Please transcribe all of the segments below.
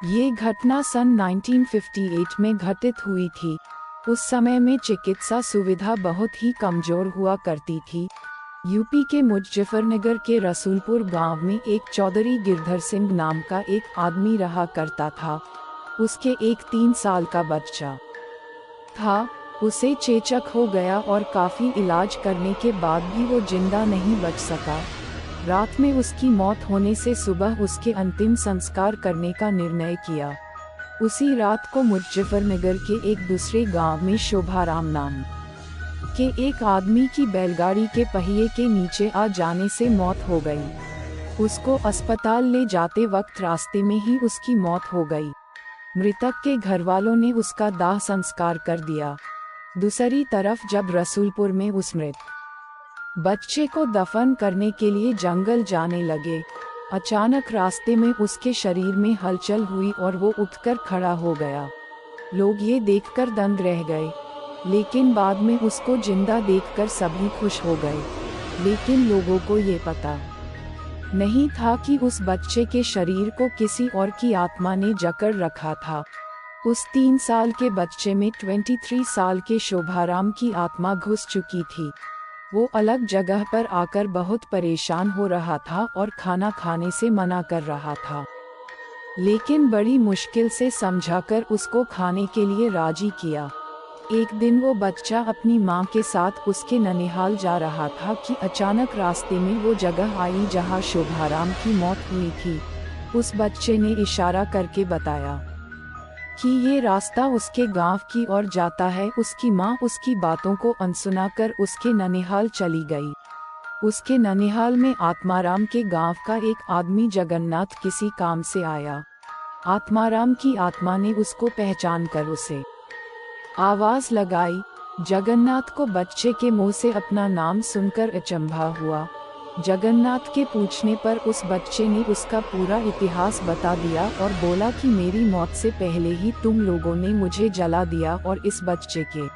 ये घटना सन 1958 में घटित हुई थी। उस समय में चिकित्सा सुविधा बहुत ही कमजोर हुआ करती थी। यूपी के मुजफ्फरनगर के रसूलपुर गांव में एक चौधरी गिरधर सिंह नाम का एक आदमी रहा करता था। उसके एक 3 साल का बच्चा था। उसे चेचक हो गया और काफी इलाज करने के बाद भी वो जिंदा नहीं बच सका। रात में उसकी मौत होने से सुबह उसके अंतिम संस्कार करने का निर्णय किया। उसी रात को मुजफ्फरनगर के एक दूसरे गांव में शोभाराम नाम के एक आदमी की बैलगाड़ी के पहिए के नीचे आ जाने से मौत हो गई। उसको अस्पताल ले जाते वक्त रास्ते में ही उसकी मौत हो गई। मृतक के घरवालों ने उसका दाह संस्कार कर दिया। दूसरी तरफ जब रसूलपुर में उस मृत बच्चे को दफन करने के लिए जंगल जाने लगे, अचानक रास्ते में उसके शरीर में हलचल हुई और वो उठकर खड़ा हो गया। लोग ये देखकर दंग रह गए, लेकिन बाद में उसको जिंदा देखकर सभी खुश हो गए। लेकिन लोगों को ये पता नहीं था कि उस बच्चे के शरीर को किसी और की आत्मा ने जकड़ रखा था। उस 3 साल के बच्चे में 23 साल के शोभाराम की आत्मा घुस चुकी थी। वो अलग जगह पर आकर बहुत परेशान हो रहा था और खाना खाने से मना कर रहा था, लेकिन बड़ी मुश्किल से समझाकर उसको खाने के लिए राजी किया। एक दिन वो बच्चा अपनी माँ के साथ उसके ननिहाल जा रहा था कि अचानक रास्ते में वो जगह आई जहाँ शोभाराम की मौत हुई थी। उस बच्चे ने इशारा करके बताया कि ये रास्ता उसके गांव की ओर जाता है। उसकी माँ उसकी बातों को अनसुना कर उसके ननिहाल चली गई। उसके ननिहाल में आत्माराम के गांव का एक आदमी जगन्नाथ किसी काम से आया। आत्माराम की आत्मा ने उसको पहचान कर उसे आवाज लगाई। जगन्नाथ को बच्चे के मुंह से अपना नाम सुनकर अचंभा हुआ। जगन्नाथ के पूछने पर उस बच्चे ने उसका पूरा इतिहास बता दिया और बोला कि मेरी मौत से पहले ही तुम लोगों ने मुझे जला दिया और इस बच्चे के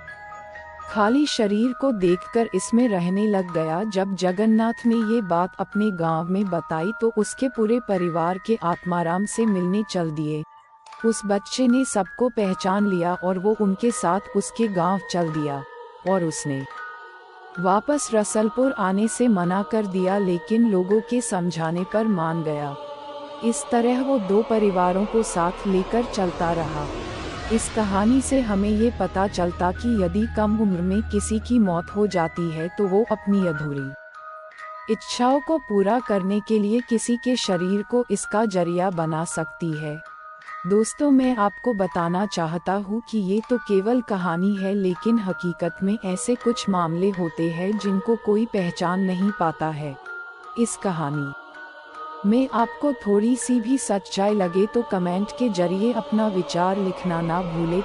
खाली शरीर को देखकर इसमें रहने लग गया। जब जगन्नाथ ने ये बात अपने गांव में बताई तो उसके पूरे परिवार के आत्माराम से मिलने चल दिए। उस बच्चे ने सबको पहचान लिया और वो उनके साथ उसके गांव चल दिया और उसने वापस रसूलपुर आने से मना कर दिया, लेकिन लोगों के समझाने पर मान गया। इस तरह वो 2 परिवारों को साथ लेकर चलता रहा। इस कहानी से हमें ये पता चलता कि यदि कम उम्र में किसी की मौत हो जाती है तो वो अपनी अधूरी इच्छाओं को पूरा करने के लिए किसी के शरीर को इसका जरिया बना सकती है। दोस्तों, मैं आपको बताना चाहता हूँ कि ये तो केवल कहानी है, लेकिन हकीकत में ऐसे कुछ मामले होते हैं जिनको कोई पहचान नहीं पाता है। इस कहानी में आपको थोड़ी सी भी सच्चाई लगे तो कमेंट के जरिए अपना विचार लिखना ना भूले।